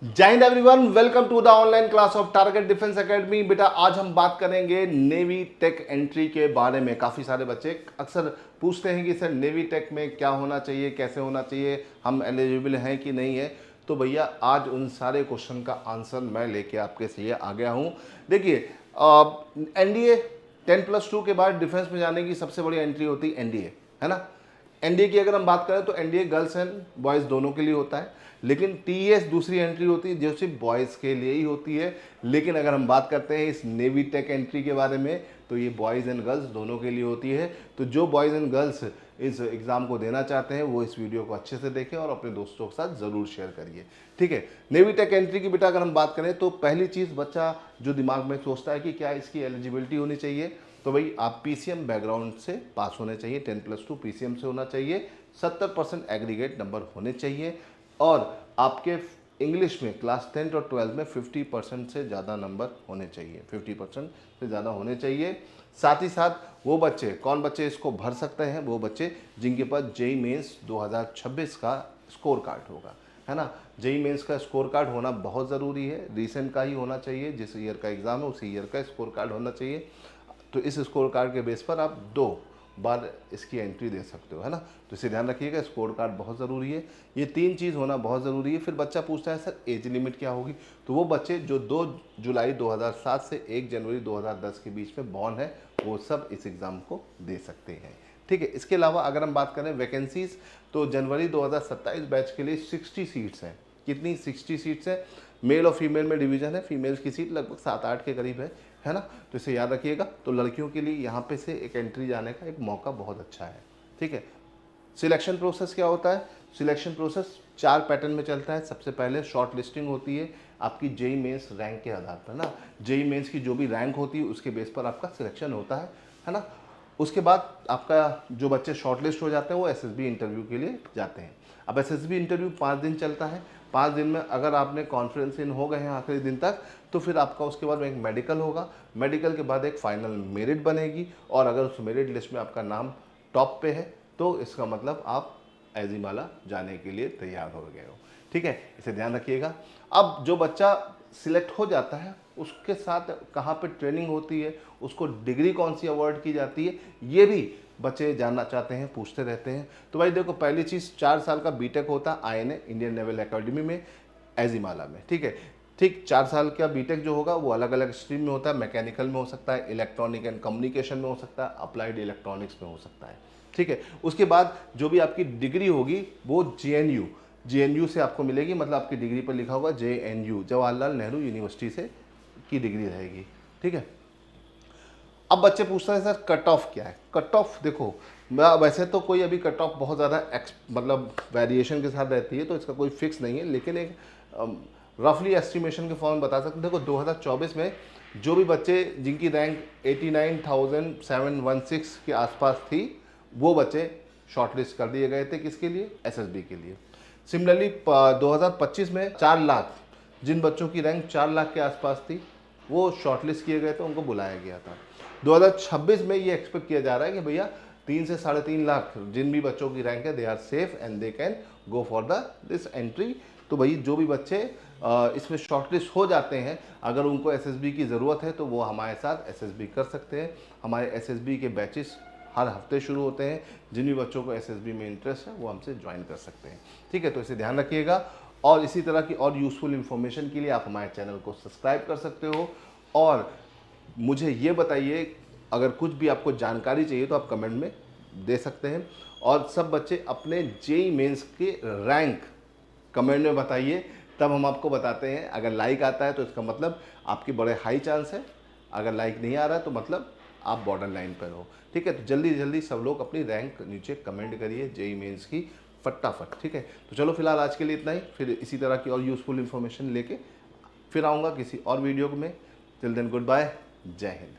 जय हिंद everyone, welcome to the online class of target defence academy. बेटा आज हम बात करेंगे नेवी टेक एंट्री के बारे में। काफ़ी सारे बच्चे अक्सर पूछते हैं कि सर नेवी टेक में क्या होना चाहिए, कैसे होना चाहिए, हम एलिजिबल हैं कि नहीं है। तो भैया आज उन सारे क्वेश्चन का आंसर मैं लेके आपके लिए आ गया हूँ। देखिए एनडीए 10+2 के बाद डिफेंस में जाने की सबसे बड़ी एंट्री होती है एनडीए, है ना। एनडीए की अगर हम बात करें तो एनडीए गर्ल्स एंड बॉयज़ दोनों के लिए होता है, लेकिन टीएस दूसरी एंट्री होती है जो सिर्फ बॉयज़ के लिए ही होती है। लेकिन अगर हम बात करते हैं इस नेवी टेक एंट्री के बारे में तो ये बॉयज़ एंड गर्ल्स दोनों के लिए होती है। तो जो बॉयज़ एंड गर्ल्स इस एग्ज़ाम को देना चाहते हैं वो इस वीडियो को अच्छे से देखें और अपने दोस्तों के साथ ज़रूर शेयर करिए, ठीक है। नेवी टेक एंट्री की बेटा अगर हम बात करें तो पहली चीज़ बच्चा जो दिमाग में सोचता है कि क्या इसकी एलिजिबिलिटी होनी चाहिए, तो भाई आप पीसीएम बैकग्राउंड से पास होने चाहिए, 10+2 पीसीएम से होना चाहिए, 70% एग्रीगेट नंबर होने चाहिए और आपके इंग्लिश में क्लास 10 और 12 में 50% से ज़्यादा नंबर होने चाहिए, 50% से ज़्यादा होने चाहिए। साथ ही साथ वो बच्चे, कौन बच्चे इसको भर सकते हैं, वो बच्चे जिनके पास जेई मेंस 2026 का स्कोर कार्ड होगा, है ना। जेई मेंस का स्कोर कार्ड होना बहुत ज़रूरी है, रिसेंट का ही होना चाहिए, जिस ईयर का एग्ज़ाम है उसी ईयर का स्कोर कार्ड होना चाहिए। तो इस स्कोर कार्ड के बेस पर आप 2 बार इसकी एंट्री दे सकते हो, है ना। तो इसे ध्यान रखिएगा, स्कोर कार्ड बहुत ज़रूरी है, ये 3 चीज़ होना बहुत ज़रूरी है। फिर बच्चा पूछता है सर एज लिमिट क्या होगी, तो वो बच्चे जो 2 जुलाई 2007 से 1 जनवरी 2010 के बीच में बॉर्न है वो सब इस एग्ज़ाम को दे सकते हैं, ठीक है। इसके अलावा अगर हम बात करें वैकेंसीज तो जनवरी 2027 बैच के लिए 60 सीट्स हैं। कितनी? 60 सीट्स हैं। मेल और फीमेल में डिवीजन है, फीमेल्स की सीट लगभग 7-8 के करीब है ना। तो इसे याद रखिएगा। तो लड़कियों के लिए यहाँ पे से एक एंट्री जाने का एक मौका बहुत अच्छा है, ठीक है। सिलेक्शन प्रोसेस क्या होता है? सिलेक्शन प्रोसेस 4 पैटर्न में चलता है। सबसे पहले शॉर्ट लिस्टिंग होती है आपकी जेई मेंस रैंक के आधार पर ना। जेई मेंस की जो भी रैंक होती है उसके बेस पर आपका सिलेक्शन होता है ना। उसके बाद आपका जो बच्चे शॉर्टलिस्ट हो जाते हैं वो एसएसबी इंटरव्यू के लिए जाते हैं। अब एसएसबी इंटरव्यू 5 दिन चलता है। 5 दिन में अगर आपने कॉन्फ्रेंस इन हो गए हैं आखिरी दिन तक तो फिर आपका उसके बाद एक मेडिकल होगा। मेडिकल के बाद एक फाइनल मेरिट बनेगी और अगर उस मेरिट लिस्ट में आपका नाम टॉप पे है तो इसका मतलब आप एजीमाला जाने के लिए तैयार हो गए हो, ठीक है। इसे ध्यान रखिएगा। अब जो बच्चा सिलेक्ट हो जाता है उसके साथ कहाँ पे ट्रेनिंग होती है, उसको डिग्री कौन सी अवॉर्ड की जाती है, ये भी बच्चे जानना चाहते हैं, पूछते रहते हैं। तो भाई देखो, पहली चीज़ 4 साल का बीटेक होता है आईएनए इंडियन नेवल एकेडमी में एजीमाला में, ठीक है। ठीक 4 साल का बीटेक जो होगा वो अलग अलग स्ट्रीम में होता है। मैकेनिकल में हो सकता है, इलेक्ट्रॉनिक एंड कम्युनिकेशन में हो सकता है, अप्लाइड इलेक्ट्रॉनिक्स में हो सकता है, ठीक है। उसके बाद जो भी आपकी डिग्री होगी वो जेएनयू से आपको मिलेगी, मतलब आपकी डिग्री पर लिखा होगा जेएनयू, जवाहरलाल नेहरू यूनिवर्सिटी से की डिग्री रहेगी, ठीक है। अब बच्चे पूछते हैं सर कट ऑफ क्या है। कट ऑफ देखो, वैसे तो कोई अभी कट ऑफ बहुत ज़्यादा मतलब वेरिएशन के साथ रहती है तो इसका कोई फिक्स नहीं है, लेकिन एक रफली एस्टिमेशन के फॉर्म में बता सकते हैं। देखो 2024 में जो भी बच्चे जिनकी रैंक 89,716 के आसपास थी वो बच्चे शॉर्टलिस्ट कर दिए गए थे। किसके लिए? एसएसबी के लिए। सिमिलरली 2025 में 4 लाख जिन बच्चों की रैंक 4 लाख के आसपास थी वो शॉर्टलिस्ट किए गए थे, उनको बुलाया गया था। 2026 में ये एक्सपेक्ट किया जा रहा है कि भैया 3 से 3.5 लाख जिन भी बच्चों की रैंक है they are safe and they can go for this entry. तो भाई जो भी बच्चे इसमें शॉर्टलिस्ट हो जाते हैं, अगर उनको एसएसबी की ज़रूरत है तो वो हमारे साथ एसएसबी कर सकते हैं। हमारे एसएसबी के बैचेस हर हफ्ते शुरू होते हैं। जिन भी बच्चों को एसएसबी में इंटरेस्ट है वो हमसे ज्वाइन कर सकते हैं, ठीक है। तो इसे ध्यान रखिएगा और इसी तरह की और यूज़फुल इन्फॉर्मेशन के लिए आप हमारे चैनल को सब्सक्राइब कर सकते हो। और मुझे ये बताइए, अगर कुछ भी आपको जानकारी चाहिए तो आप कमेंट में दे सकते हैं। और सब बच्चे अपने जेई मेंस के रैंक कमेंट में बताइए, तब हम आपको बताते हैं। अगर लाइक आता है तो इसका मतलब आपकी बड़े हाई चांस है, अगर लाइक नहीं आ रहा है तो मतलब आप बॉर्डर लाइन पर हो, ठीक है। तो जल्दी जल्दी सब लोग अपनी रैंक नीचे कमेंट करिए जेई मेंस की फटाफट, ठीक है। तो चलो फिलहाल आज के लिए इतना ही, फिर इसी तरह की और यूज़फुल इन्फॉर्मेशन लेके फिर आऊँगा किसी और वीडियो में। टिल देन गुड बाय, जय हिंद।